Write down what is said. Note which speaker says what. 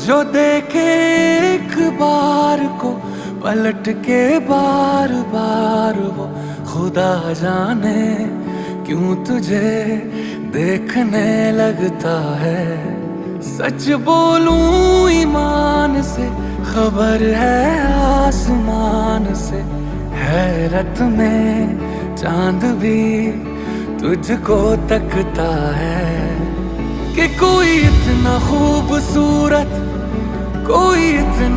Speaker 1: जो देखे एक बार को पलट के बार बार वो खुदा जाने क्यों तुझे देखने लगता है। सच बोलूं ईमान से खबर है आसमान से, हैरत में चांद भी तुझको तकता है कि कोई इतना खूबसूरत, कोई इतना